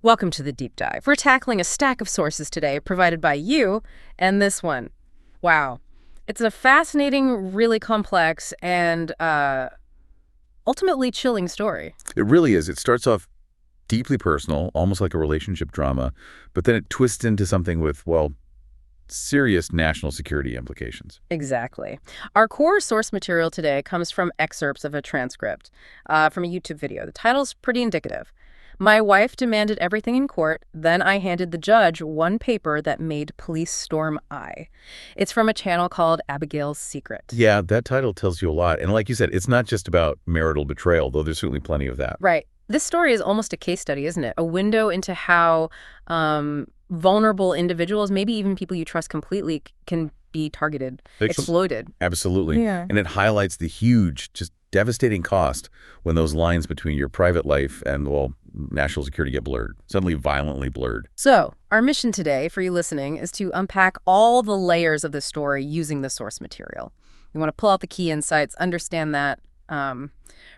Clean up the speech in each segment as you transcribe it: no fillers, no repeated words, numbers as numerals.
Welcome to the deep dive. We're tackling a stack of sources today provided by you and this one. Wow. It's a fascinating, really complex, and ultimately chilling story. It really is. It starts off deeply personal, almost like a relationship drama, but then it twists into something with, well, serious national security implications. Exactly. Our core source material today comes from excerpts of a transcript from a YouTube video. The title's pretty indicative. My wife demanded everything in court, then I handed the judge one paper that made police storm I. It's from a channel called Abigail's Secret. Yeah, that title tells you a lot. And like you said, it's not just about marital betrayal, though there's certainly plenty of that. Right. This story is almost a case study, isn't it? A window into how vulnerable individuals, maybe even people you trust completely, can be targeted, exploited. Absolutely. Yeah. And it highlights the huge, just devastating cost when those lines between your private life and, well, national security get blurred, suddenly violently blurred. So our mission today for you listening is to unpack all the layers of the story using the source material. We want to pull out the key insights, understand that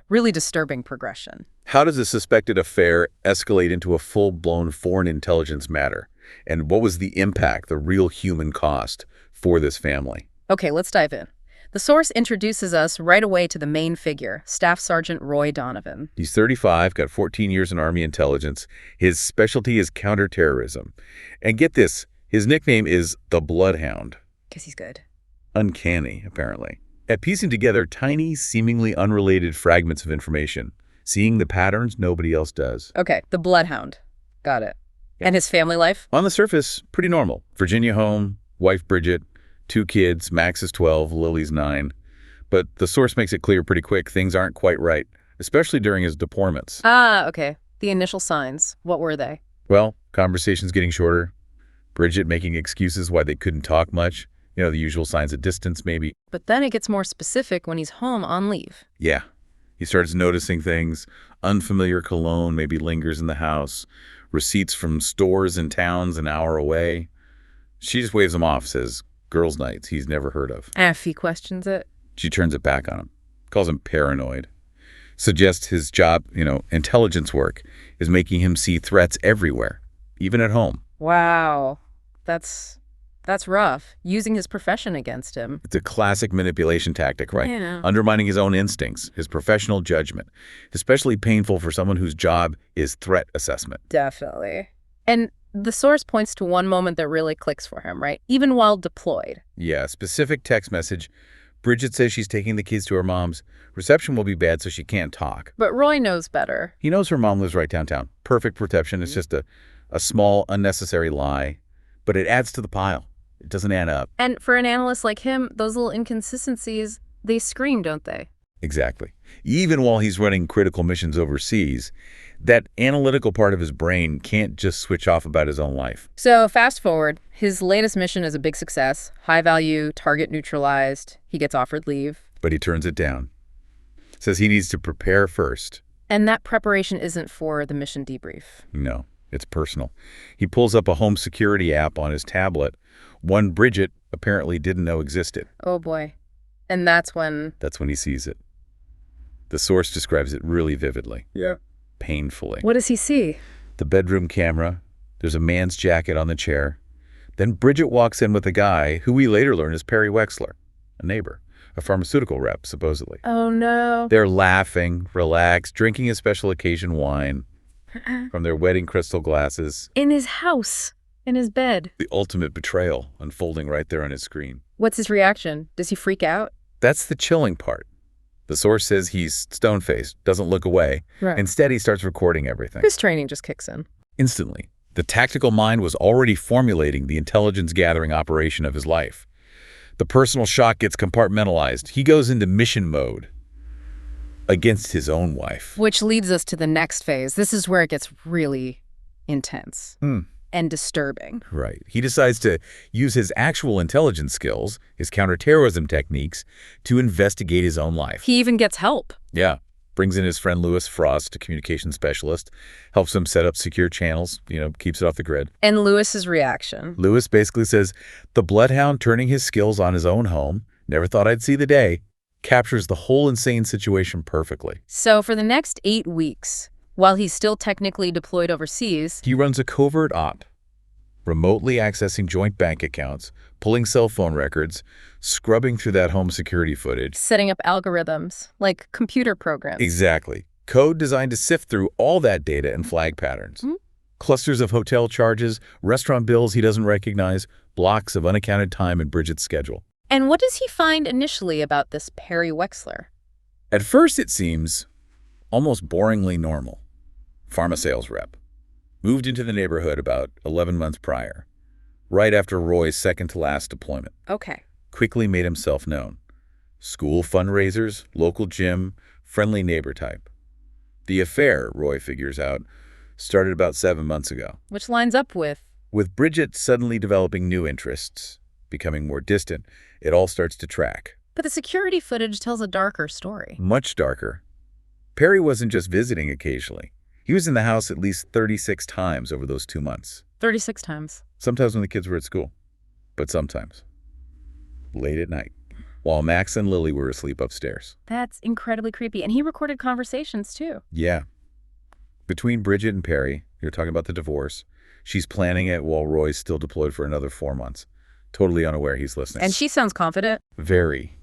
really disturbing progression. How does a suspected affair escalate into a full-blown foreign intelligence matter? And what was the impact, the real human cost for this family? Okay, let's dive in. The source introduces us right away to the main figure, Staff Sergeant Roy Donovan. He's 35, got 14 years in Army intelligence. His specialty is counterterrorism. And get this, his nickname is the Bloodhound. Because he's good. Uncanny, apparently. At piecing together tiny, seemingly unrelated fragments of information, seeing the patterns nobody else does. Okay, the Bloodhound. Got it. Yeah. And his family life? On the surface, pretty normal. Virginia home, wife Bridget, 2 kids, Max is 12, Lily's 9. But the source makes it clear pretty quick things aren't quite right, especially during his deployments. Ah, okay. The initial signs. What were they? Well, conversations getting shorter, Bridget making excuses why they couldn't talk much, you know, the usual signs of distance maybe. But then it gets more specific when he's home on leave. Yeah. He starts noticing things. Unfamiliar cologne maybe lingers in the house. Receipts from stores in towns an hour away. She just waves him off, says, girls' nights he's never heard of. If he questions it. She turns it back on him, calls him paranoid, suggests his job, intelligence work, is making him see threats everywhere, even at home. Wow. That's rough. Using his profession against him. It's a classic manipulation tactic, right? Yeah. Undermining his own instincts, his professional judgment. Especially painful for someone whose job is threat assessment. Definitely. And the source points to one moment that really clicks for him, right? Even while deployed. Yeah, specific text message. Bridget says she's taking the kids to her mom's. Reception will be bad, so she can't talk. But Roy knows better. He knows her mom lives right downtown. Perfect reception. It's just a small, unnecessary lie. But it adds to the pile. It doesn't add up. And for an analyst like him, those little inconsistencies, they scream, don't they? Exactly. Even while he's running critical missions overseas, that analytical part of his brain can't just switch off about his own life. So fast forward, his latest mission is a big success. High value, target neutralized. He gets offered leave. But he turns it down. Says he needs to prepare first. And that preparation isn't for the mission debrief. No, it's personal. He pulls up a home security app on his tablet, one Bridget apparently didn't know existed. Oh boy. And that's when he sees it. The source describes it really vividly. Yeah. Painfully. What does he see? The bedroom camera. There's a man's jacket on the chair. Then Bridget walks in with a guy who we later learn is Perry Wexler, a neighbor, a pharmaceutical rep, supposedly. Oh, no. They're laughing, relaxed, drinking a special occasion wine from their wedding crystal glasses. In his house. In his bed. The ultimate betrayal unfolding right there on his screen. What's his reaction? Does he freak out? That's the chilling part. The source says he's stone-faced, doesn't look away. Right. Instead, he starts recording everything. His training just kicks in. Instantly. The tactical mind was already formulating the intelligence-gathering operation of his life. The personal shock gets compartmentalized. He goes into mission mode against his own wife. Which leads us to the next phase. This is where it gets really intense. And disturbing. Right. He decides to use his actual intelligence skills, his counterterrorism techniques, to investigate his own life. He even gets help. Yeah. Brings in his friend Lewis Frost, a communication specialist, helps him set up secure channels, keeps it off the grid. And Lewis's reaction? Lewis basically says, the Bloodhound turning his skills on his own home, never thought I'd see the day, captures the whole insane situation perfectly. So for the next 8 weeks, While he's still technically deployed overseas. He runs a covert op, remotely accessing joint bank accounts, pulling cell phone records, scrubbing through that home security footage. Setting up algorithms, like computer programs. Exactly. Code designed to sift through all that data and flag patterns. Clusters of hotel charges, restaurant bills he doesn't recognize, blocks of unaccounted time in Bridget's schedule. And what does he find initially about this Perry Wexler? At first, it seems almost boringly normal. Pharma sales rep. Moved into the neighborhood about 11 months prior, right after Roy's second-to-last deployment. Okay. Quickly made himself known. School fundraisers, local gym, friendly neighbor type. The affair, Roy figures out, started about 7 months ago. Which lines up with Bridget suddenly developing new interests, becoming more distant, it all starts to track. But the security footage tells a darker story. Much darker. Perry wasn't just visiting occasionally. He was in the house at least 36 times over those 2 months. 36 times. Sometimes when the kids were at school, but sometimes late at night, while Max and Lily were asleep upstairs. That's incredibly creepy. And he recorded conversations, too. Yeah. Between Bridget and Perry, you're talking about the divorce, she's planning it while Roy's still deployed for another 4 months. Totally unaware he's listening. And she sounds confident. Very.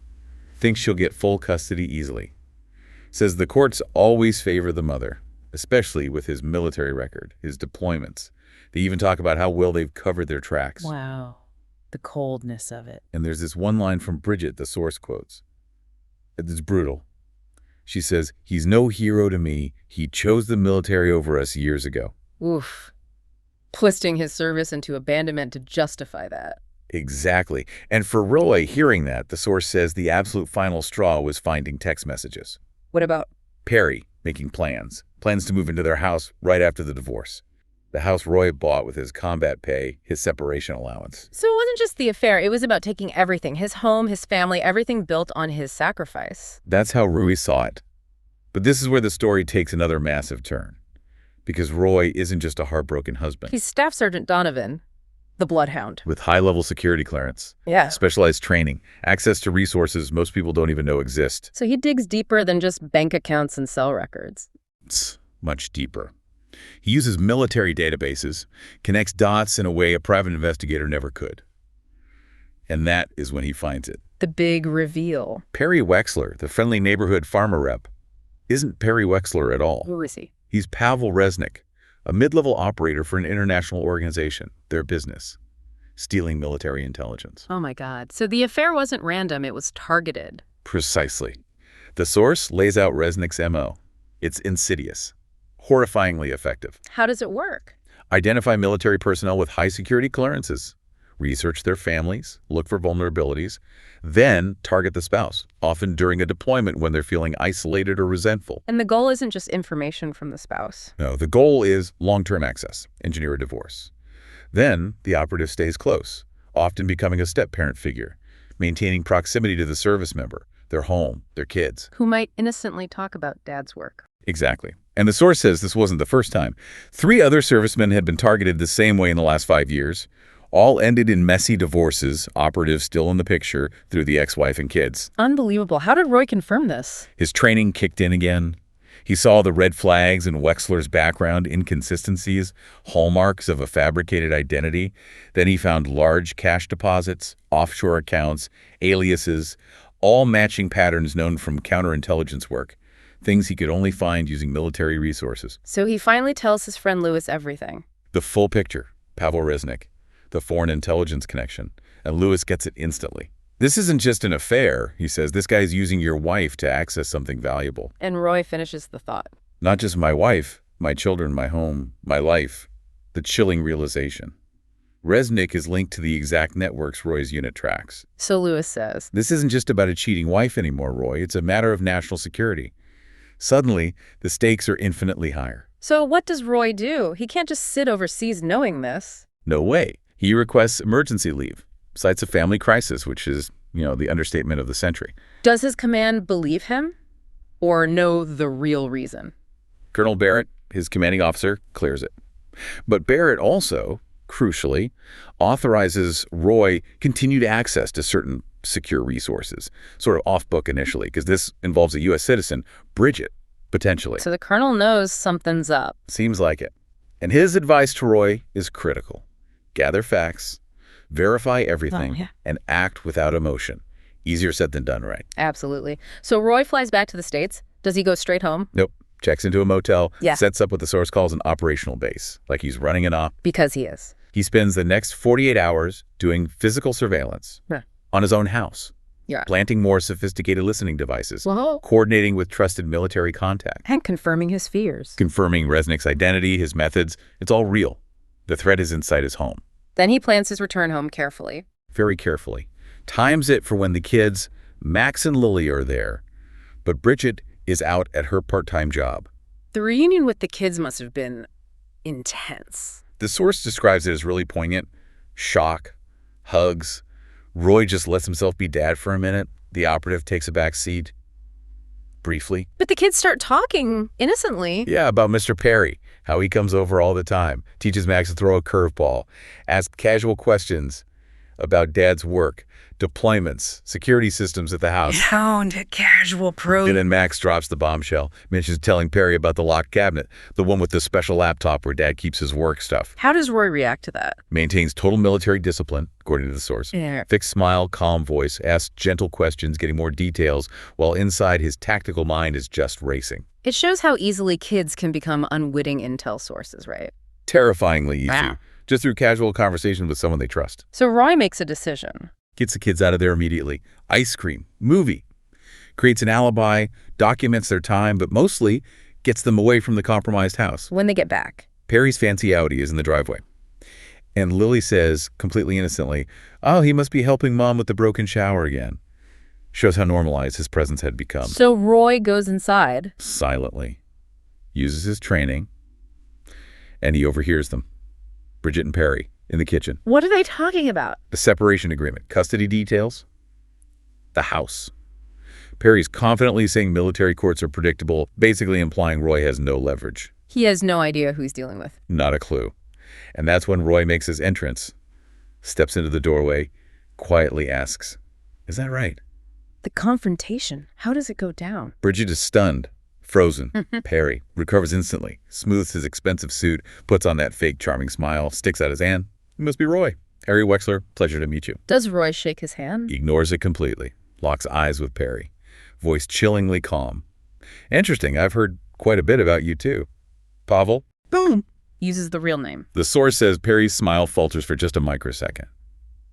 Thinks she'll get full custody easily. Says the courts always favor the mother, especially with his military record, his deployments. They even talk about how well they've covered their tracks. Wow. The coldness of it. And there's this one line from Bridget the source quotes. It's brutal. She says, "He's no hero to me. He chose the military over us years ago." Oof. Twisting his service into abandonment to justify that. Exactly. And for Roy, hearing that, the source says the absolute final straw was finding text messages. What about Perry making plans to move into their house right after the divorce. The house Roy bought with his combat pay, his separation allowance. So it wasn't just the affair. It was about taking everything, his home, his family, everything built on his sacrifice. That's how Rui saw it. But this is where the story takes another massive turn. Because Roy isn't just a heartbroken husband. He's Staff Sergeant Donovan, the Bloodhound. With high-level security clearance. Yeah. Specialized training. Access to resources most people don't even know exist. So he digs deeper than just bank accounts and cell records. It's much deeper. He uses military databases, connects dots in a way a private investigator never could. And that is when he finds it. The big reveal. Perry Wexler, the friendly neighborhood farmer rep, isn't Perry Wexler at all. Who is he? He's Pavl Resnik, a mid-level operator for an international organization, their business, stealing military intelligence. Oh my God. So the affair wasn't random, it was targeted. Precisely. The source lays out Resnik's MO. It's insidious, horrifyingly effective. How does it work? Identify military personnel with high security clearances, research their families, look for vulnerabilities, then target the spouse, often during a deployment when they're feeling isolated or resentful. And the goal isn't just information from the spouse. No, the goal is long-term access, engineer a divorce. Then the operative stays close, often becoming a step-parent figure, maintaining proximity to the service member, their home, their kids. Who might innocently talk about dad's work. Exactly. And the source says this wasn't the first time. 3 other servicemen had been targeted the same way in the last 5 years. All ended in messy divorces, operatives still in the picture through the ex-wife and kids. Unbelievable. How did Roy confirm this? His training kicked in again. He saw the red flags in Wexler's background, inconsistencies, hallmarks of a fabricated identity. Then he found large cash deposits, offshore accounts, aliases, all matching patterns known from counterintelligence work, things he could only find using military resources. So he finally tells his friend Lewis everything. The full picture, Pavl Resnik, the foreign intelligence connection, and Lewis gets it instantly. This isn't just an affair, he says. This guy's using your wife to access something valuable. And Roy finishes the thought. Not just my wife, my children, my home, my life. The chilling realization. Resnik is linked to the exact networks Roy's unit tracks. So Lewis says, this isn't just about a cheating wife anymore, Roy. It's a matter of national security. Suddenly, the stakes are infinitely higher. So what does Roy do? He can't just sit overseas knowing this. No way. He requests emergency leave, cites a family crisis, which is, the understatement of the century. Does his command believe him or know the real reason? Colonel Barrett, his commanding officer, clears it. But Barrett also, crucially, authorizes Roy continued access to certain secure resources, sort of off-book initially, because this involves a U.S. citizen, Bridget, Potentially. So the colonel knows something's up. Seems like it. And his advice to Roy is critical. Gather facts, verify everything, and act without emotion. Easier said than done, right? Absolutely. So Roy flies back to the States. Does he go straight home? Nope. Checks into a motel, Yeah. sets up what the source calls an operational base, like he's running an op. Because he is. He spends the next 48 hours doing physical surveillance on his own house, planting more sophisticated listening devices, coordinating with trusted military contacts, and confirming his fears. confirming Resnik's identity, his methods. It's all real. The threat is inside his home. Then he plans his return home carefully. Very carefully. Times it for when the kids, Max and Lily, are there, but Bridget is out at her part-time job. The reunion with the kids must have been intense. The source describes it as really poignant. Shock, hugs. Roy just lets himself be dad for a minute. The operative takes a back seat. Briefly. But the kids start talking innocently. Yeah, about Mr. Perry, how he comes over all the time, teaches Max to throw a curveball, asks casual questions about dad's work, deployments, security systems at the house. Sound casual pro. And then Max drops the bombshell, mentions telling Perry about the locked cabinet, the one with the special laptop where dad keeps his work stuff. How does Roy react to that? Maintains total military discipline, according to the source. Fixed smile, calm voice, asks gentle questions, getting more details, while inside his tactical mind is just racing. It shows how easily kids can become unwitting intel sources, right? Terrifyingly easy, just through casual conversation with someone they trust. So Roy makes a decision. Gets the kids out of there immediately. Ice cream, movie. Creates an alibi, documents their time, but mostly gets them away from the compromised house. When they get back. Perry's fancy Audi is in the driveway. And Lily says, completely innocently, oh, he must be helping Mom with the broken shower again. Shows how normalized his presence had become. So Roy goes inside. Silently. Uses his training. And he overhears them. Bridget and Perry in the kitchen. What are they talking about? The separation agreement, custody details, the house. Perry's confidently saying military courts are predictable, basically implying Roy has no leverage. He has no idea who he's dealing with. Not a clue. And that's when Roy makes his entrance, steps into the doorway, quietly asks, is that right? The confrontation, how does it go down? Bridget is stunned, frozen. Perry recovers instantly, smooths his expensive suit, puts on that fake charming smile, sticks out his hand. It must be Roy. Harry Wexler, pleasure to meet you. Does Roy shake his hand? Ignores it completely, locks eyes with Perry, voice chillingly calm. Interesting, I've heard quite a bit about you too. Pavl? Boom. Uses the real name. The source says Perry's smile falters for just a microsecond.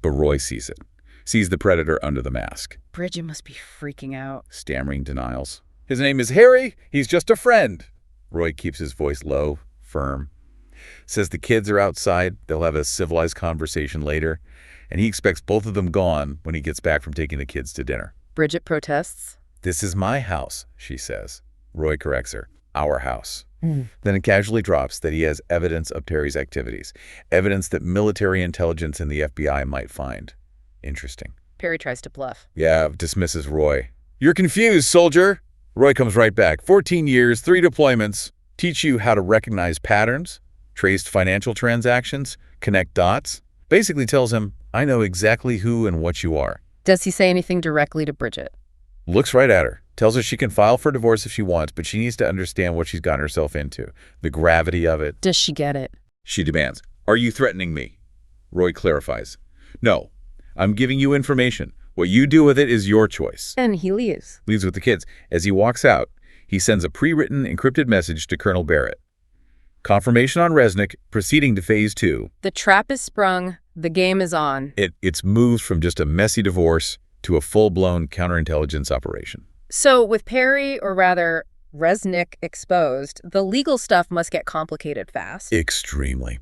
But Roy sees it, sees the predator under the mask. Bridget must be freaking out. Stammering denials. His name is Harry, he's just a friend. Roy keeps his voice low, firm. Says the kids are outside, they'll have a civilized conversation later, and he expects both of them gone when he gets back from taking the kids to dinner. Bridget protests. This is my house, she says. Roy corrects her. Our house. Then it casually drops that he has evidence of Perry's activities, evidence that military intelligence and the FBI might find. Interesting. Perry tries to bluff. Yeah, dismisses Roy. You're confused, soldier. Roy comes right back. 14 years, 3 deployments. Teach you how to recognize patterns, traced financial transactions, connect dots. Basically tells him, I know exactly who and what you are. Does he say anything directly to Bridget? Looks right at her. Tells her she can file for divorce if she wants, but she needs to understand what she's gotten herself into. The gravity of it. Does she get it? She demands, are you threatening me? Roy clarifies. No, I'm giving you information. What you do with it is your choice. And he leaves. Leaves with the kids. As he walks out, he sends a pre-written encrypted message to Colonel Barrett. Confirmation on Resnik, proceeding to phase 2. The trap is sprung. The game is on. It's moved from just a messy divorce to a full-blown counterintelligence operation. So with Perry, or rather Resnik, exposed, the legal stuff must get complicated fast. Extremely.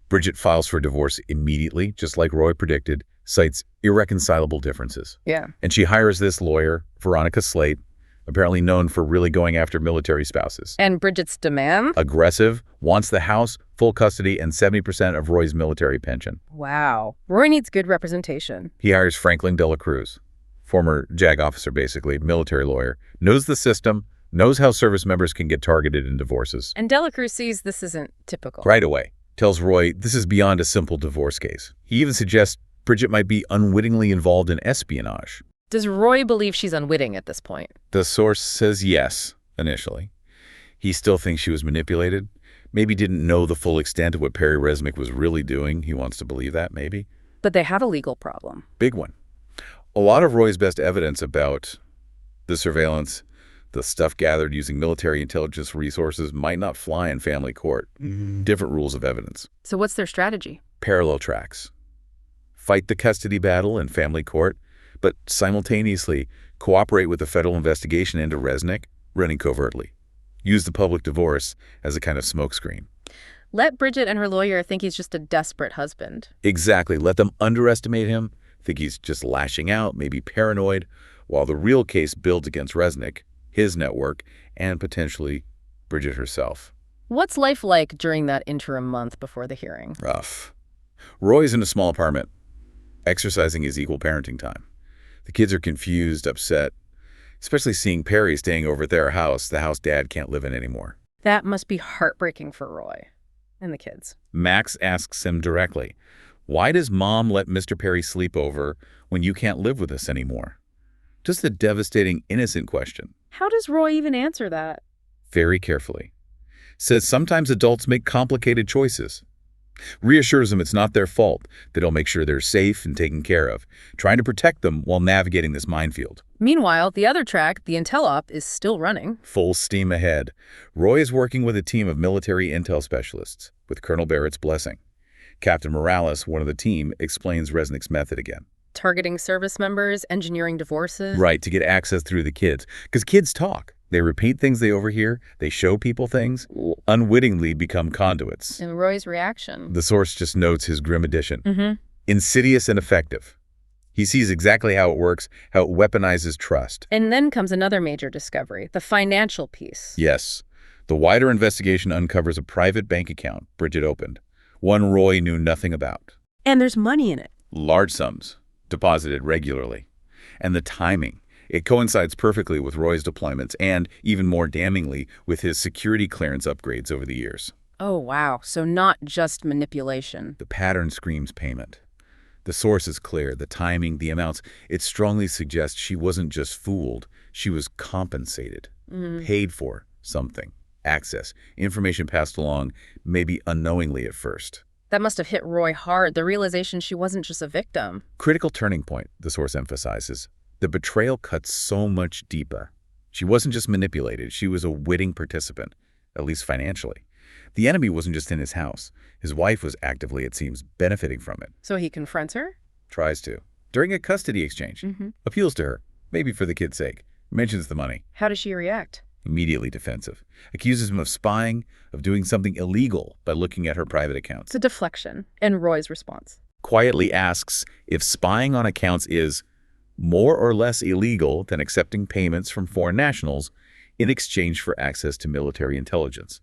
Bridget files for divorce immediately, just like Roy predicted, cites irreconcilable differences. Yeah. And she hires this lawyer, Veronica Slate, apparently known for really going after military spouses. And Bridget's demand? Aggressive, wants the house, full custody, and 70% of Roy's military pension. Wow. Roy needs good representation. He hires Franklin de la Cruz, former JAG officer basically, military lawyer, knows the system, knows how service members can get targeted in divorces. And de la Cruz sees this isn't typical. Right away. Tells Roy this is beyond a simple divorce case. He even suggests Bridget might be unwittingly involved in espionage. Does Roy believe she's unwitting at this point? The source says yes, initially. He still thinks she was manipulated. Maybe didn't know the full extent of what Pavl Resnik was really doing. He wants to believe that, maybe. But they have a legal problem. Big one. A lot of Roy's best evidence about the surveillance, the stuff gathered using military intelligence resources, might not fly in family court. Different rules of evidence. So what's their strategy? Parallel tracks. Fight the custody battle in family court, but simultaneously cooperate with the federal investigation into Resnik, running covertly. Use the public divorce as a kind of smokescreen. Let Bridget and her lawyer think he's just a desperate husband. Exactly. Let them underestimate him, think he's just lashing out, maybe paranoid, while the real case builds against Resnik, his network, and potentially Bridget herself. What's life like during that interim month before the hearing? Rough. Roy's in a small apartment, exercising his equal parenting time. The kids are confused, upset, especially seeing Perry staying over at their house, the house Dad can't live in anymore. That must be heartbreaking for Roy and the kids. Max asks him directly, "Why does Mom let Mr. Perry sleep over when you can't live with us anymore?" Just a devastating, innocent question. How does Roy even answer that? Very carefully. Says sometimes adults make complicated choices. Reassures them it's not their fault, that he'll make sure they're safe and taken care of, trying to protect them while navigating this minefield. Meanwhile, the other track, the intel op, is still running. Full steam ahead. Roy is working with a team of military intel specialists, with Colonel Barrett's blessing. Captain Morales, one of the team, explains Resnik's method again. Targeting service members, engineering divorces. Right, to get access through the kids. Because kids talk. They repeat things they overhear. They show people things. Unwittingly become conduits. And Roy's reaction. The source just notes his grim addition. Insidious and effective. He sees exactly how it works, how it weaponizes trust. And then comes another major discovery, the financial piece. Yes. The wider investigation uncovers a private bank account Bridget opened, one Roy knew nothing about. And there's money in it. Large sums, deposited regularly. And the timing. It coincides perfectly with Roy's deployments and, even more damningly, with his security clearance upgrades over the years. Oh, wow. So not just manipulation. The pattern screams payment. The source is clear, the timing, the amounts. It strongly suggests she wasn't just fooled, she was compensated, paid for something, access, information passed along, maybe unknowingly at first. That must have hit Roy hard, the realization she wasn't just a victim. Critical turning point, the source emphasizes. The betrayal cuts so much deeper. She wasn't just manipulated, she was a witting participant, at least financially. The enemy wasn't just in his house. His wife was actively, it seems, benefiting from it. So he confronts her? Tries to. During a custody exchange. Appeals to her, maybe for the kid's sake. Mentions the money. How does she react? Immediately defensive. Accuses him of spying, of doing something illegal by looking at her private accounts. It's a deflection. And Roy's response? Quietly asks if spying on accounts is more or less illegal than accepting payments from foreign nationals in exchange for access to military intelligence.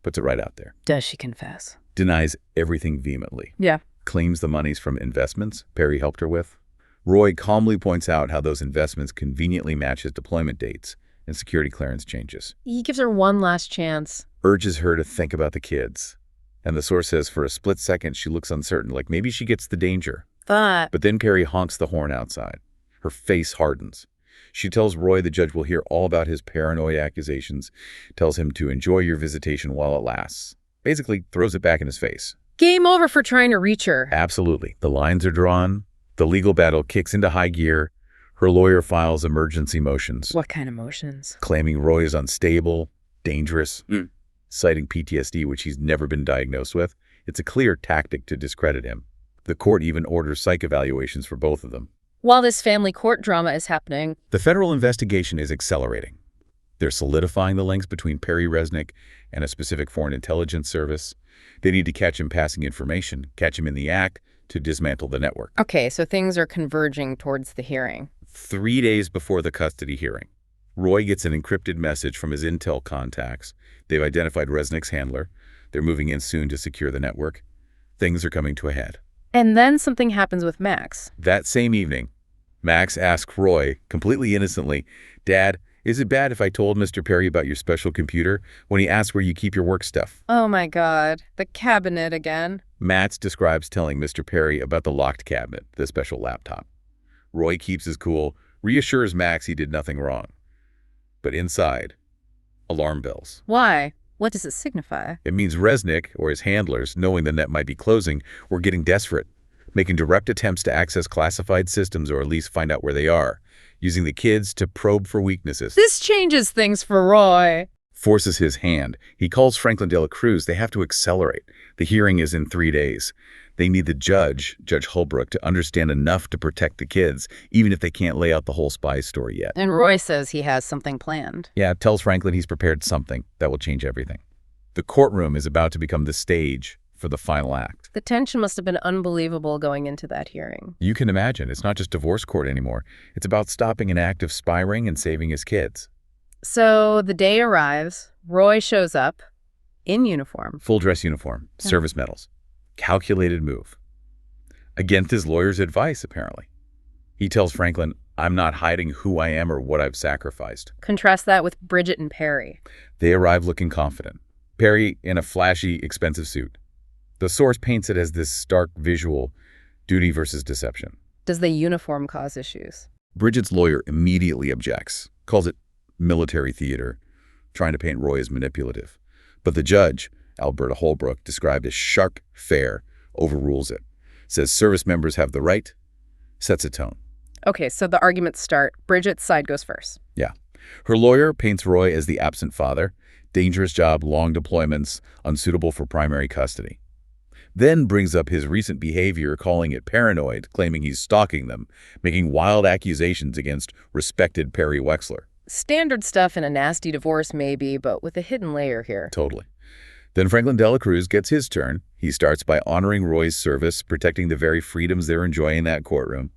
Puts it right out there. Does she confess? Denies everything vehemently. Yeah. Claims the money's from investments Perry helped her with. Roy calmly points out how those investments conveniently match his deployment dates and security clearance changes. He gives her one last chance. Urges her to think about the kids. And the source says for a split second she looks uncertain, like maybe she gets the danger. But then Perry honks the horn outside. Her face hardens. She tells Roy the judge will hear all about his paranoid accusations, tells him to enjoy your visitation while it lasts. Basically throws it back in his face. Game over for trying to reach her. Absolutely. The lines are drawn. The legal battle kicks into high gear. Her lawyer files emergency motions. What kind of motions? Claiming Roy is unstable, dangerous, citing PTSD, which he's never been diagnosed with. It's a clear tactic to discredit him. The court even orders psych evaluations for both of them. While this family court drama is happening, the federal investigation is accelerating. They're solidifying the links between Pavl Resnik and a specific foreign intelligence service. They need to catch him passing information, catch him in the act, to dismantle the network. Okay, so things are converging towards the hearing. 3 days before the custody hearing, Roy gets an encrypted message from his intel contacts. They've identified Resnik's handler. They're moving in soon to secure the network. Things are coming to a head. And then something happens with Max. That same evening, Max asks Roy, completely innocently, "Dad, is it bad if I told Mr. Perry about your special computer when he asks where you keep your work stuff?" Oh my God, the cabinet again. Max describes telling Mr. Perry about the locked cabinet, the special laptop. Roy keeps his cool, reassures Max he did nothing wrong. But inside, Alarm bells. Why? What does it signify? It means Resnik, or his handlers, knowing the net might be closing, were getting desperate, making direct attempts to access classified systems or at least find out where they are, using the kids to probe for weaknesses. This changes things for Roy. Forces his hand. He calls Franklin de la Cruz. They have to accelerate. The hearing is in 3 days. They need the judge, Judge Holbrook, to understand enough to protect the kids, even if they can't lay out the whole spy story yet. And Roy says he has something planned. Yeah, tells Franklin he's prepared something that will change everything. The courtroom is about to become the stage for the final act. The tension must have been unbelievable going into that hearing. You can imagine, it's not just divorce court anymore. It's about stopping an act of spy ring and saving his kids. So the day arrives. Roy shows up in uniform. Full dress uniform, service medals. Calculated move. Against his lawyer's advice, apparently. He tells Franklin, I'm not hiding who I am or what I've sacrificed. Contrast that with Bridget and Perry. They arrive looking confident. Perry in a flashy, expensive suit. The source paints it as this stark visual, duty versus deception. Does the uniform cause issues? Bridget's lawyer immediately objects, calls it military theater, trying to paint Roy as manipulative. But the judge, Alberta Holbrook, described as sharp, fair, overrules it. Says service members have the right, sets a tone. Okay, so the arguments start. Bridget's side goes first. Yeah. Her lawyer paints Roy as the absent father, dangerous job, long deployments, unsuitable for primary custody. Then brings up his recent behavior, calling it paranoid, claiming he's stalking them, making wild accusations against respected Perry Wexler. Standard stuff in a nasty divorce maybe, but with a hidden layer here. Totally. Then Franklin de la Cruz gets his turn. He starts by honoring Roy's service, protecting the very freedoms they're enjoying in that courtroom.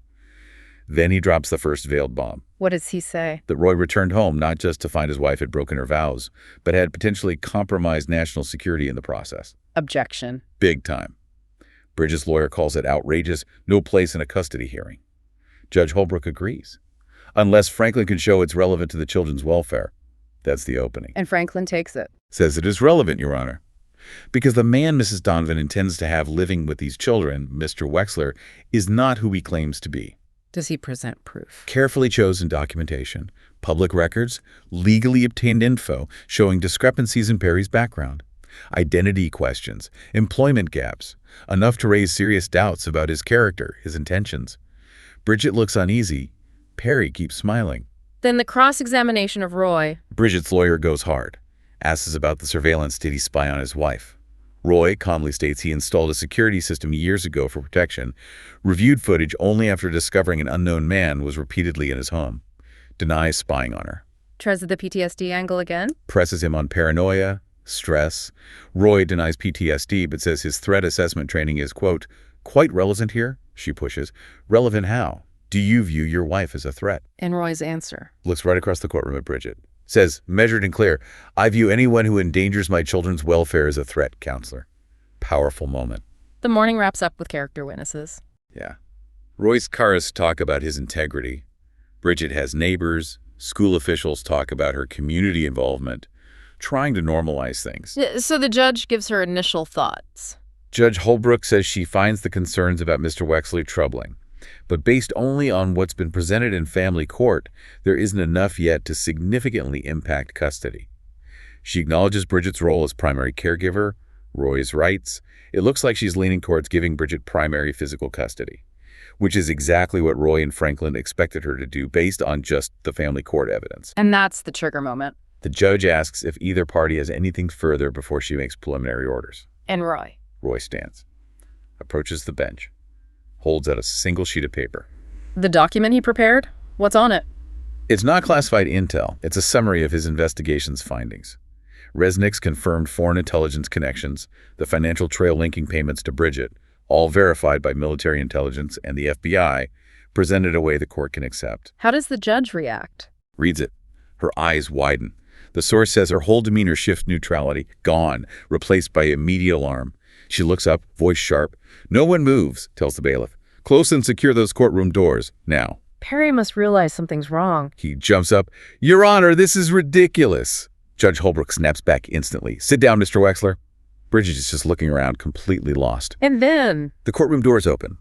Then he drops the first veiled bomb. What does he say? That Roy returned home not just to find his wife had broken her vows, but had potentially compromised national security in the process. Objection. Big time. Bridget's lawyer calls it outrageous, no place in a custody hearing. Judge Holbrook agrees. Unless Franklin can show it's relevant to the children's welfare. That's the opening. And Franklin takes it. Says it is relevant, Your Honor. Because the man Mrs. Donovan intends to have living with these children, Mr. Wexler, is not who he claims to be. Does he present proof? Carefully chosen documentation, public records, legally obtained info showing discrepancies in Perry's background, identity questions, employment gaps, enough to raise serious doubts about his character, his intentions. Bridget looks uneasy. Perry keeps smiling. Then the cross-examination of Roy. Bridget's lawyer goes hard. Asks about the surveillance. Did he spy on his wife? Roy calmly states he installed a security system years ago for protection, reviewed footage only after discovering an unknown man was repeatedly in his home. Denies spying on her. Tries the PTSD angle again? Presses him on paranoia, stress. Roy denies PTSD but says his threat assessment training is, quote, quite relevant here, she pushes. Relevant how? Do you view your wife as a threat? And Roy's answer. Looks right across the courtroom at Bridget. Says, measured and clear, I view anyone who endangers my children's welfare as a threat, counselor. Powerful moment. The morning wraps up with character witnesses. Yeah. Roy's chorists talk about his integrity. Bridget has neighbors. School officials talk about her community involvement, trying to normalize things. So the judge gives her initial thoughts. Judge Holbrook says she finds the concerns about Mr. Wexler troubling. But based only on what's been presented in family court, there isn't enough yet to significantly impact custody. She acknowledges Bridget's role as primary caregiver, Roy's rights. It looks like she's leaning towards giving Bridget primary physical custody, which is exactly what Roy and Franklin expected her to do based on just the family court evidence. And that's the trigger moment. The judge asks if either party has anything further before she makes preliminary orders. And Roy. Roy stands, approaches the bench, holds out a single sheet of paper. The document he prepared? What's on it? It's not classified intel. It's a summary of his investigation's findings. Resnik's confirmed foreign intelligence connections, the financial trail linking payments to Bridget, all verified by military intelligence and the FBI, presented a way the court can accept. How does the judge react? Reads it. Her eyes widen. The source says her whole demeanor shifts neutrality, gone, replaced by immediate alarm. She looks up, voice sharp. No one moves, tells the bailiff. Close and secure those courtroom doors, now. Perry must realize something's wrong. He jumps up. Your Honor, this is ridiculous. Judge Holbrook snaps back instantly. Sit down, Mr. Wexler. Bridget is just looking around, completely lost. And then? The courtroom doors open.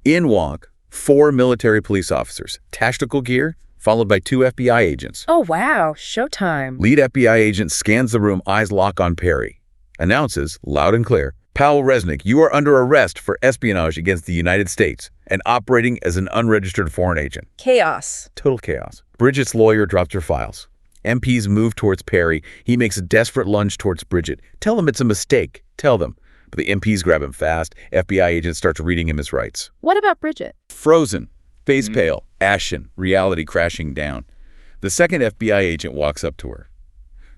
In walk 4 military police officers, tactical gear, followed by 2 FBI agents. Oh, wow. Showtime. Lead FBI agent scans the room, eyes lock on Perry. Announces, loud and clear, Pavl Resnik, you are under arrest for espionage against the United States and operating as an unregistered foreign agent. Chaos. Total chaos. Bridget's lawyer drops her files. MPs move towards Perry. He makes a desperate lunge towards Bridget. Tell them it's a mistake. Tell them. But the MPs grab him fast. FBI agent starts reading him his rights. What about Bridget? Frozen. Face pale. Ashen. Reality crashing down. The second FBI agent walks up to her.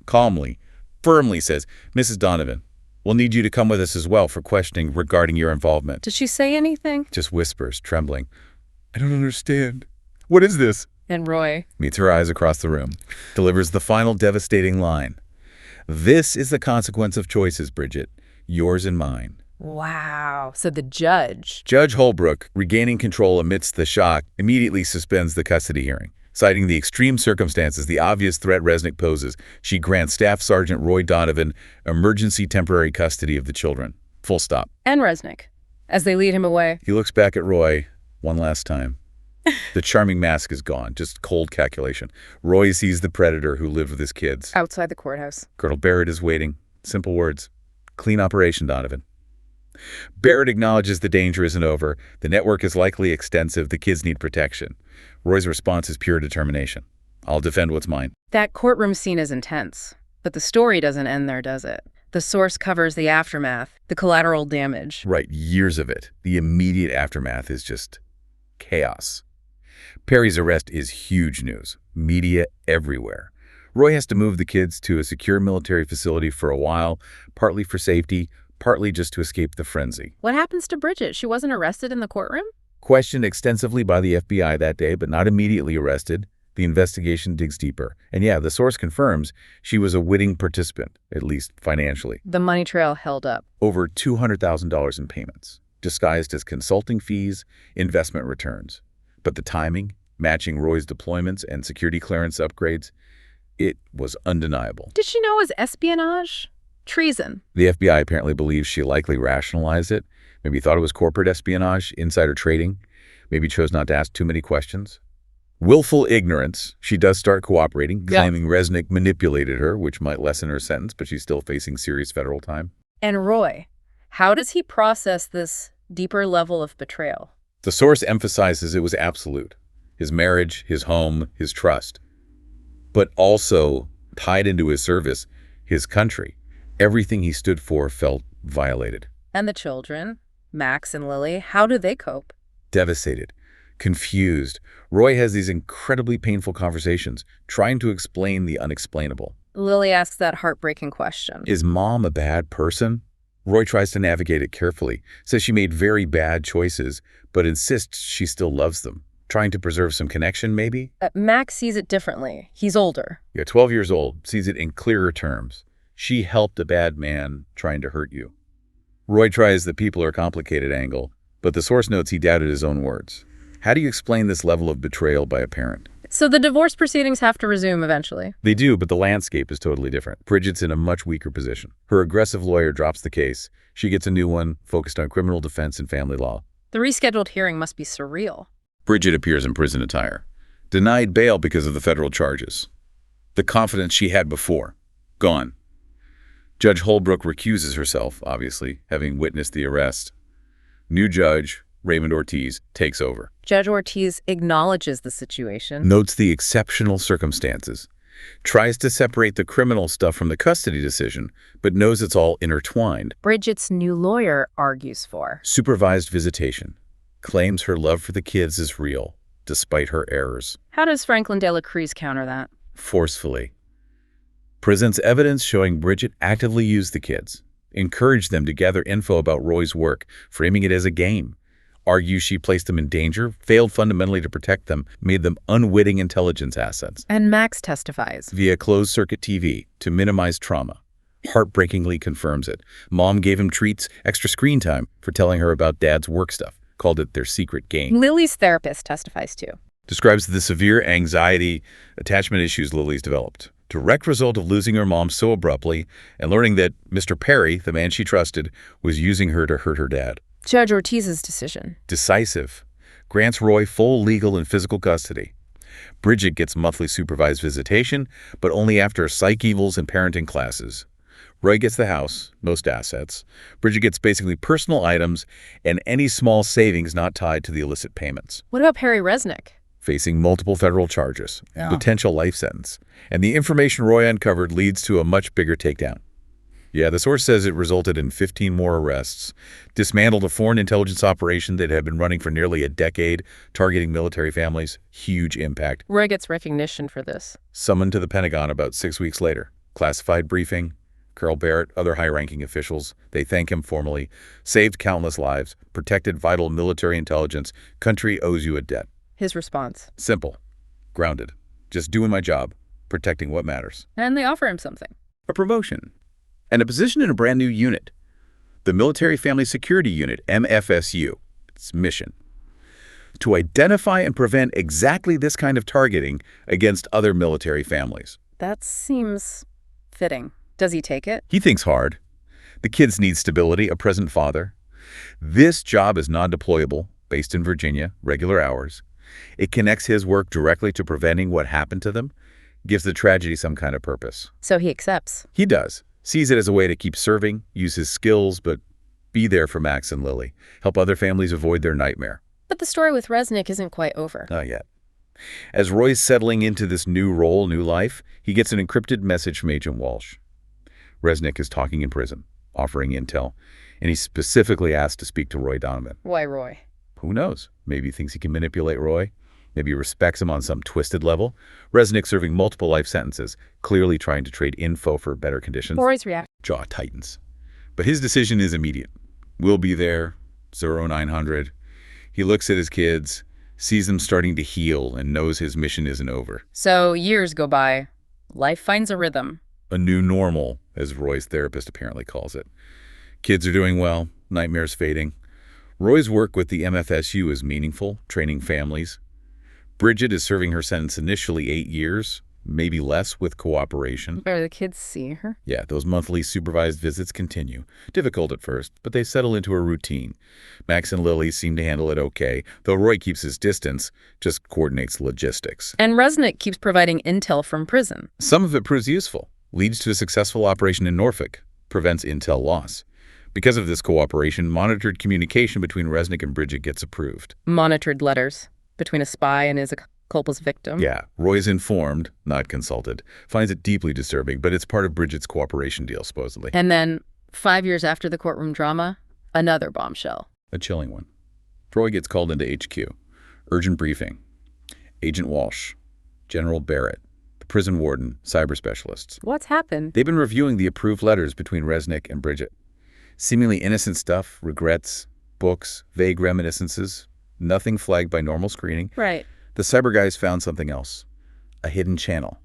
Calmly, firmly says, Mrs. Donovan, we'll need you to come with us as well for questioning regarding your involvement. Did she say anything? Just whispers, trembling. I don't understand. What is this? And Roy Meets her eyes across the room. Delivers the final devastating line. This is the consequence of choices, Bridget. Yours and mine. Wow. So the judge. Judge Holbrook, regaining control amidst the shock, immediately suspends the custody hearing. Citing the extreme circumstances, the obvious threat Resnik poses, she grants Staff Sergeant Roy Donovan emergency temporary custody of the children. Full stop. And Resnik, as they lead him away. He looks back at Roy one last time. The charming mask is gone, just cold calculation. Roy sees the predator who lived with his kids. Outside the courthouse. Colonel Barrett is waiting. Simple words. Clean operation, Donovan. Barrett acknowledges the danger isn't over. The network is likely extensive. The kids need protection. Roy's response is pure determination. I'll defend what's mine. That courtroom scene is intense, but the story doesn't end there, does it? The source covers the aftermath, the collateral damage. Right, years of it. The immediate aftermath is just chaos. Perry's arrest is huge news. Media everywhere. Roy has to move the kids to a secure military facility for a while, partly for safety, partly just to escape the frenzy. What happens to Bridget? She wasn't arrested in the courtroom? Questioned extensively by the FBI that day, but not immediately arrested, the investigation digs deeper. And yeah, the source confirms she was a witting participant, at least financially. The money trail held up. Over $200,000 in payments, disguised as consulting fees, investment returns. But the timing, matching Roy's deployments and security clearance upgrades, it was undeniable. Did she know it was espionage? Treason. The FBI apparently believes she likely rationalized it, maybe thought it was corporate espionage, insider trading, maybe chose not to ask too many questions. Willful ignorance. She does start cooperating, claiming Resnik manipulated her, which might lessen her sentence, but she's still facing serious federal time. And Roy, how does he process this deeper level of betrayal? The source emphasizes it was absolute. His marriage, his home, his trust. But also, tied into his service, his country. Everything he stood for felt violated. And the children, Max and Lily, how do they cope? Devastated, confused. Roy has these incredibly painful conversations, trying to explain the unexplainable. Lily asks that heartbreaking question. Is Mom a bad person? Roy tries to navigate it carefully, says she made very bad choices, but insists she still loves them. Trying to preserve some connection, maybe? Max sees it differently. He's older. Yeah, 12 years old, sees it in clearer terms. She helped a bad man trying to hurt you. Roy tries the people are complicated angle, but the source notes he doubted his own words. How do you explain this level of betrayal by a parent? So the divorce proceedings have to resume eventually. They do, but the landscape is totally different. Bridget's in a much weaker position. Her aggressive lawyer drops the case. She gets a new one, focused on criminal defense and family law. The rescheduled hearing must be surreal. Bridget appears in prison attire. Denied bail because of the federal charges. The confidence she had before, gone. Judge Holbrook recuses herself, obviously, having witnessed the arrest. New judge, Raymond Ortiz, takes over. Judge Ortiz acknowledges the situation. Notes the exceptional circumstances. Tries to separate the criminal stuff from the custody decision, but knows it's all intertwined. Bridget's new lawyer argues for supervised visitation. Claims her love for the kids is real, despite her errors. How does Franklin de la Cruz counter that? Forcefully. Presents evidence showing Bridget actively used the kids. Encouraged them to gather info about Roy's work, framing it as a game. Argues she placed them in danger, failed fundamentally to protect them, made them unwitting intelligence assets. And Max testifies. Via closed-circuit TV to minimize trauma. Heartbreakingly confirms it. Mom gave him treats, extra screen time, for telling her about Dad's work stuff. Called it their secret game. Lily's therapist testifies too. Describes the severe anxiety, attachment issues Lily's developed. Direct result of losing her mom so abruptly and learning that Mr. Perry, the man she trusted, was using her to hurt her dad. Judge Ortiz's decision. Decisive. Grants Roy full legal and physical custody. Bridget gets monthly supervised visitation, but only after psych evals and parenting classes. Roy gets the house, most assets. Bridget gets basically personal items and any small savings not tied to the illicit payments. What about Pavl Resnik? Facing multiple federal charges, potential life sentence. And the information Roy uncovered leads to a much bigger takedown. Yeah, the source says it resulted in 15 more arrests, dismantled a foreign intelligence operation that had been running for nearly a decade, targeting military families. Huge impact. Roy gets recognition for this. Summoned to the Pentagon about 6 weeks later. Classified briefing. Colonel Barrett, other high-ranking officials, they thank him formally. Saved countless lives, protected vital military intelligence. Country owes you a debt. His response? Simple. Grounded. Just doing my job. Protecting what matters. And they offer him something. A promotion. And a position in a brand new unit. The Military Family Security Unit, MFSU. Its mission. To identify and prevent exactly this kind of targeting against other military families. That seems fitting. Does he take it? He thinks hard. The kids need stability, a present father. This job is non-deployable, based in Virginia, regular hours. It connects his work directly to preventing what happened to them, gives the tragedy some kind of purpose. So he accepts. He does. Sees it as a way to keep serving, use his skills, but be there for Max and Lily. Help other families avoid their nightmare. But the story with Resnik isn't quite over. Not yet. As Roy's settling into this new role, new life, he gets an encrypted message from Agent Walsh. Resnik is talking in prison, offering intel, and he's specifically asked to speak to Roy Donovan. Why Roy? Who knows? Maybe he thinks he can manipulate Roy. Maybe he respects him on some twisted level. Resnik serving multiple life sentences, clearly trying to trade info for better conditions. Roy's reaction. Jaw tightens. But his decision is immediate. We'll be there, 0900. He looks at his kids, sees them starting to heal, and knows his mission isn't over. So years go by. Life finds a rhythm. A new normal, as Roy's therapist apparently calls it. Kids are doing well, nightmares fading. Roy's work with the MFSU is meaningful, training families. Bridget is serving her sentence initially 8 years, maybe less with cooperation. Are the kids see her? Yeah, those monthly supervised visits continue. Difficult at first, but they settle into a routine. Max and Lily seem to handle it okay, though Roy keeps his distance, just coordinates logistics. And Resnik keeps providing intel from prison. Some of it proves useful, leads to a successful operation in Norfolk, prevents intel loss. Because of this cooperation, monitored communication between Resnik and Bridget gets approved. Monitored letters between a spy and his accomplice victim. Yeah, Roy's informed, not consulted. Finds it deeply disturbing, but it's part of Bridget's cooperation deal, supposedly. And then, 5 years after the courtroom drama, another bombshell. A chilling one. Roy gets called into HQ. Urgent briefing. Agent Walsh, General Barrett, the prison warden, cyber specialists. What's happened? They've been reviewing the approved letters between Resnik and Bridget. Seemingly innocent stuff, regrets, books, vague reminiscences, nothing flagged by normal screening. Right. The cyber guys found something else. A hidden channel.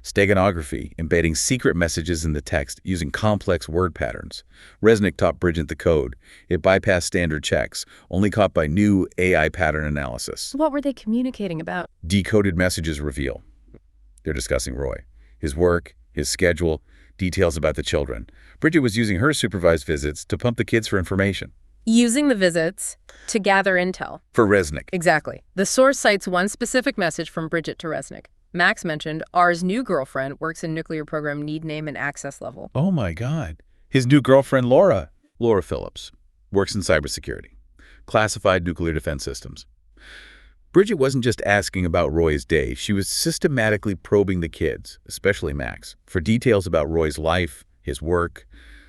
Steganography, embedding secret messages in the text using complex word patterns. Resnik taught Bridget the code. It bypassed standard checks, only caught by new AI pattern analysis. What were they communicating about? Decoded messages reveal. They're discussing Roy, his work, his schedule, details about the children. Bridget was using her supervised visits to pump the kids for information. Using the visits to gather intel. For Resnik. Exactly. The source cites one specific message from Bridget to Resnik. Max mentioned, R's new girlfriend works in nuclear program need, name, and access level. Oh my God. His new girlfriend, Laura Phillips, works in cybersecurity. Classified nuclear defense systems. Bridget wasn't just asking about Roy's day. She was systematically probing the kids, especially Max, for details about Roy's life, his work,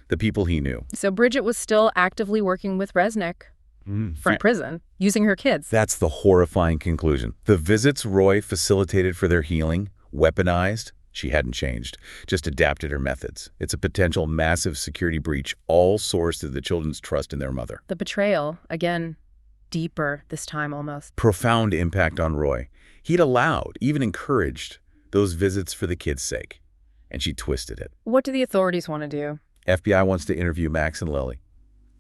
the people he knew. So Bridget was still actively working with Resnik from prison, using her kids. That's the horrifying conclusion. The visits Roy facilitated for their healing, weaponized, she hadn't changed, just adapted her methods. It's a potential massive security breach, all sourced through the children's trust in their mother. The betrayal, again, deeper this time almost. Profound impact on Roy. He'd allowed, even encouraged, those visits for the kids' sake. And she twisted it. What do the authorities want to do? FBI wants to interview Max and Lily.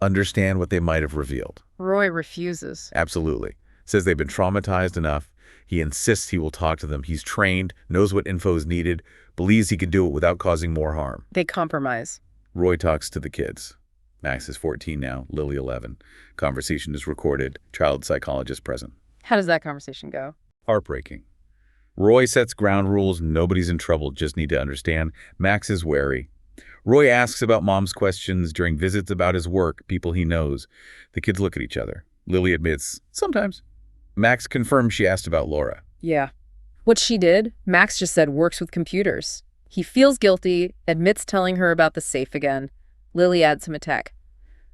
Understand what they might have revealed. Roy refuses. Absolutely. Says they've been traumatized enough. He insists he will talk to them. He's trained, knows what info is needed, believes he can do it without causing more harm. They compromise. Roy talks to the kids. Max is 14 now, Lily 11. Conversation is recorded. Child psychologist present. How does that conversation go? Heartbreaking. Roy sets ground rules. Nobody's in trouble. Just need to understand. Max is wary. Roy asks about Mom's questions during visits about his work, people he knows. The kids look at each other. Lily admits, sometimes. Max confirms she asked about Laura. Yeah. What she did, Max just said works with computers. He feels guilty, admits telling her about the safe again. Lily adds some attack.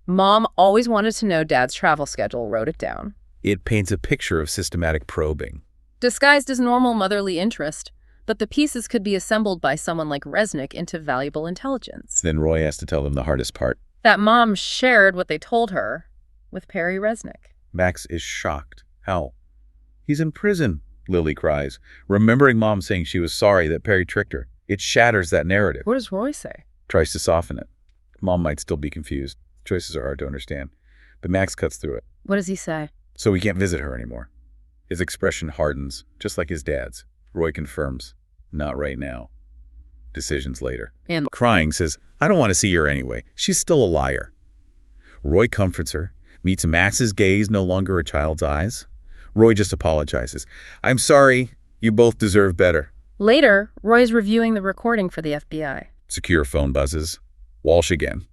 Mom always wanted to know Dad's travel schedule, wrote it down. It paints a picture of systematic probing. Disguised as normal motherly interest, but the pieces could be assembled by someone like Resnik into valuable intelligence. Then Roy has to tell them the hardest part. That Mom shared what they told her with Pavl Resnik. Max is shocked. How? He's in prison, Lily cries, remembering Mom saying she was sorry that Perry tricked her. It shatters that narrative. What does Roy say? Tries to soften it. Mom might still be confused. Choices are hard to understand. But Max cuts through it. What does he say? So he can't visit her anymore. His expression hardens, just like his dad's. Roy confirms, not right now. Decisions later. And crying says, I don't want to see her anyway. She's still a liar. Roy comforts her, meets Max's gaze, no longer a child's eyes. Roy just apologizes. I'm sorry. You both deserve better. later, Roy's reviewing the recording for the FBI. Secure phone buzzes. Walsh again.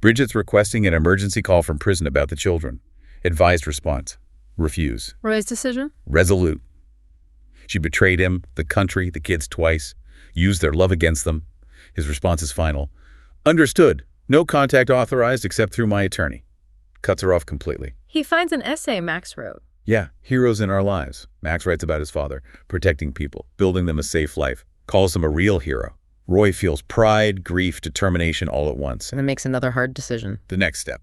Bridget's requesting an emergency call from prison about the children. Advised response. Refuse. Roy's decision? Resolute. She betrayed him, the country, the kids twice. Used their love against them. His response is final. Understood. No contact authorized except through my attorney. Cuts her off completely. He finds an essay Max wrote. Yeah, heroes in our lives. Max writes about his father, protecting people, building them a safe life, calls him a real hero. Roy feels pride, grief, determination all at once. And then makes another hard decision. The next step.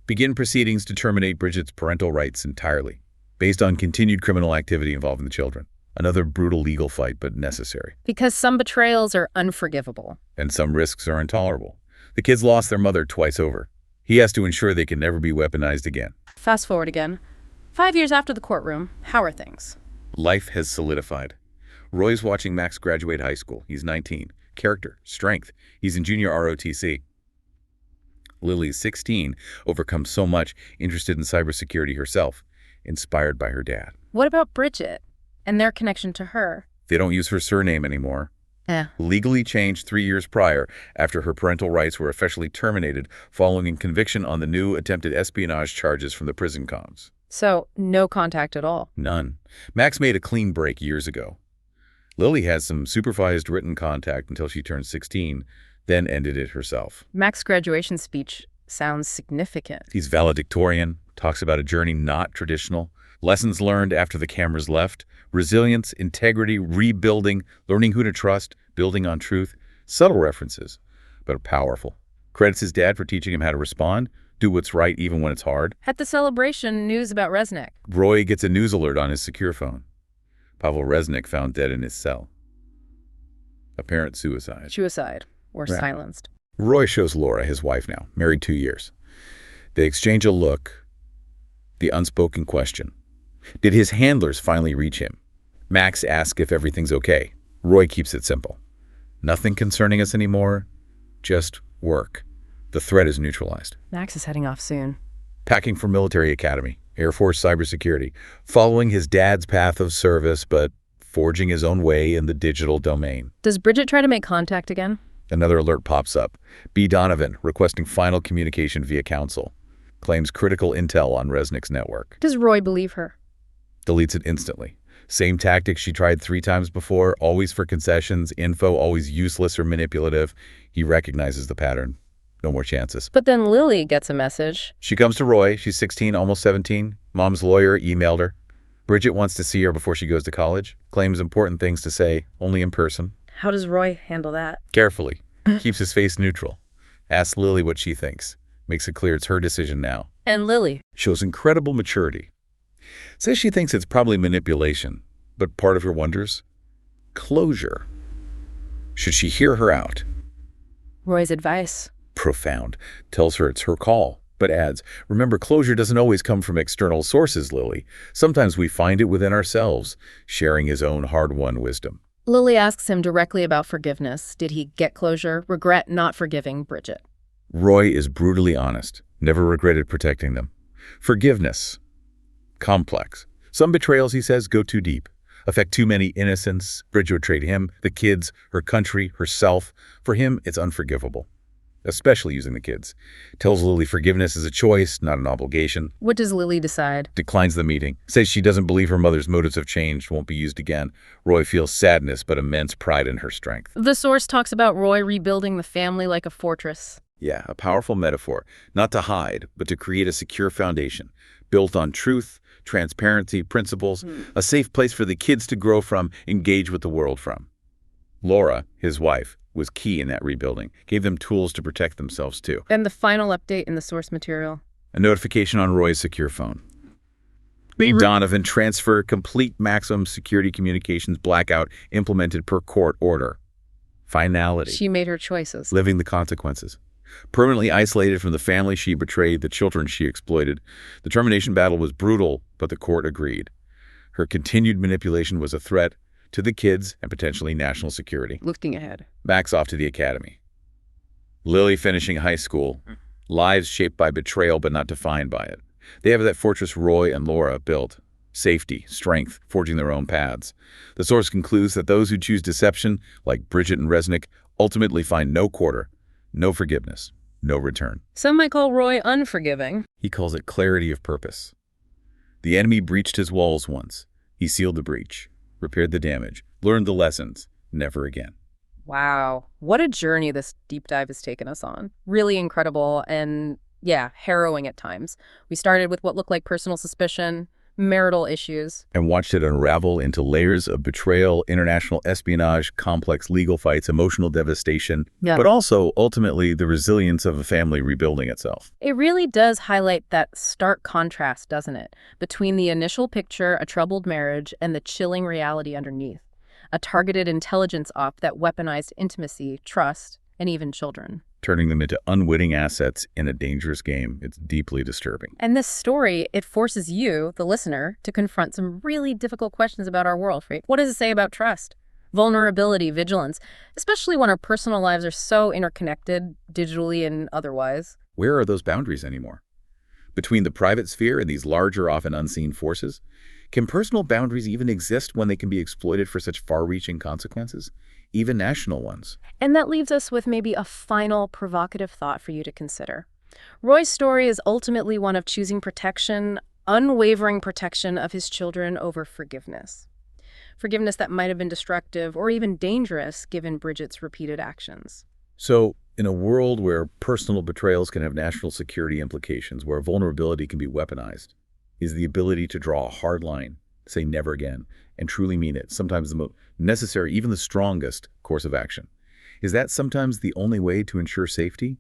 Begin proceedings to terminate Bridget's parental rights entirely, based on continued criminal activity involving the children. Another brutal legal fight, but necessary. Because some betrayals are unforgivable. And some risks are intolerable. The kids lost their mother twice over. He has to ensure they can never be weaponized again. Fast forward again. 5 years after the courtroom, how are things? Life has solidified. Roy's watching Max graduate high school. He's 19. Character, strength. He's in junior ROTC. Lily's 16, overcome so much, interested in cybersecurity herself, inspired by her dad. What about Bridget and their connection to her? They don't use her surname anymore. Legally changed 3 years prior after her parental rights were officially terminated following a conviction on the new attempted espionage charges from the prison comms. So, no contact at all? None. Max made a clean break years ago. Lily has some supervised written contact until she turned 16, then ended it herself. Max's graduation speech sounds significant. He's valedictorian, talks about a journey not traditional, lessons learned after the cameras left, resilience, integrity, rebuilding, learning who to trust, building on truth. Subtle references, but powerful. Credits his dad for teaching him how to respond, do what's right even when it's hard. At the celebration, news about Resnik. Roy gets a news alert on his secure phone. Pavl Resnik found dead in his cell. Apparent suicide. Suicide, or Right. silenced. Roy shows Laura, his wife now, married 2 years. They exchange a look, the unspoken question. Did his handlers finally reach him? Max asks if everything's okay. Roy keeps it simple. Nothing concerning us anymore, just work. The threat is neutralized. Max is heading off soon. Packing for military academy, Air Force cybersecurity, following his dad's path of service, but forging his own way in the digital domain. Does Bridget try to make contact again? Another alert pops up. B. Donovan, requesting final communication via counsel. Claims critical intel on Resnik's network. Does Roy believe her? Deletes it instantly. Same tactic she tried 3 times before, always for concessions, info always useless or manipulative. He recognizes the pattern. No more chances. But then Lily gets a message. She comes to Roy. She's 16, almost 17. Mom's lawyer emailed her. Bridget wants to see her before she goes to college. Claims important things to say, only in person. How does Roy handle that? Carefully. Keeps his face neutral. Asks Lily what she thinks. Makes it clear it's her decision now. And Lily? Shows incredible maturity. Says she thinks it's probably manipulation, but part of her wonders, closure. Should she hear her out? Roy's advice. Profound. Tells her it's her call, but adds, remember, closure doesn't always come from external sources, Lily. Sometimes we find it within ourselves, sharing his own hard-won wisdom. Lily asks him directly about forgiveness. Did he get closure? Regret not forgiving Bridget? Roy is brutally honest. Never regretted protecting them. Forgiveness. Complex. Some betrayals, he says, go too deep. affect too many innocents. Bridget would trade him, the kids, her country, herself. For him, it's unforgivable, especially using the kids. Tells Lily forgiveness is a choice, not an obligation. What does Lily decide? Declines the meeting. Says she doesn't believe her mother's motives have changed, won't be used again. Roy feels sadness, but immense pride in her strength. The source talks about Roy rebuilding the family like a fortress. Yeah, a powerful metaphor. Not to hide, but to create a secure foundation, built on truth, transparency, principles, a safe place for the kids to grow from, engage with the world from. Laura, his wife, was key in that rebuilding, gave them tools to protect themselves too. And the final update in the source material. A notification on Roy's secure phone. Donovan transfer, complete maximum security communications blackout implemented per court order. Finality. She made her choices. Living the consequences. Permanently isolated from the family she betrayed, the children she exploited. The termination battle was brutal, but the court agreed. Her continued manipulation was a threat to the kids and potentially national security. Looking ahead. Max off to the academy. Lily finishing high school. Lives shaped by betrayal but not defined by it. They have that fortress Roy and Laura built. Safety, strength, forging their own paths. The source concludes that those who choose deception, like Bridget and Resnik, ultimately find no quarter, no forgiveness, no return. Some might call Roy unforgiving. He calls it clarity of purpose. The enemy breached his walls once. He sealed the breach, repaired the damage, learned the lessons, never again. Wow. What a journey this deep dive has taken us on. Really incredible and, yeah, harrowing at times. We started with what looked like personal suspicion, marital issues. And watched it unravel into layers of betrayal, international espionage, complex legal fights, emotional devastation, but also, ultimately, the resilience of a family rebuilding itself. It really does highlight that stark contrast, doesn't it? Between the initial picture, a troubled marriage, and the chilling reality underneath. A targeted intelligence op that weaponized intimacy, trust, and even children. Turning them into unwitting assets in a dangerous game. It's deeply disturbing. And this story, it forces you, the listener, to confront some really difficult questions about our world, right? What does it say about trust, vulnerability, vigilance, especially when our personal lives are so interconnected, digitally and otherwise? Where are those boundaries anymore? Between the private sphere and these larger, often unseen forces? Can personal boundaries even exist when they can be exploited for such far-reaching consequences? Even national ones. And that leaves us with maybe a final provocative thought for you to consider. Roy's story is ultimately one of choosing protection, unwavering protection of his children over forgiveness. Forgiveness that might have been destructive or even dangerous given Bridget's repeated actions. So, in a world where personal betrayals can have national security implications, where vulnerability can be weaponized, is the ability to draw a hard line, say never again, and truly mean it, sometimes the most necessary, even the strongest course of action. Is that sometimes the only way to ensure safety?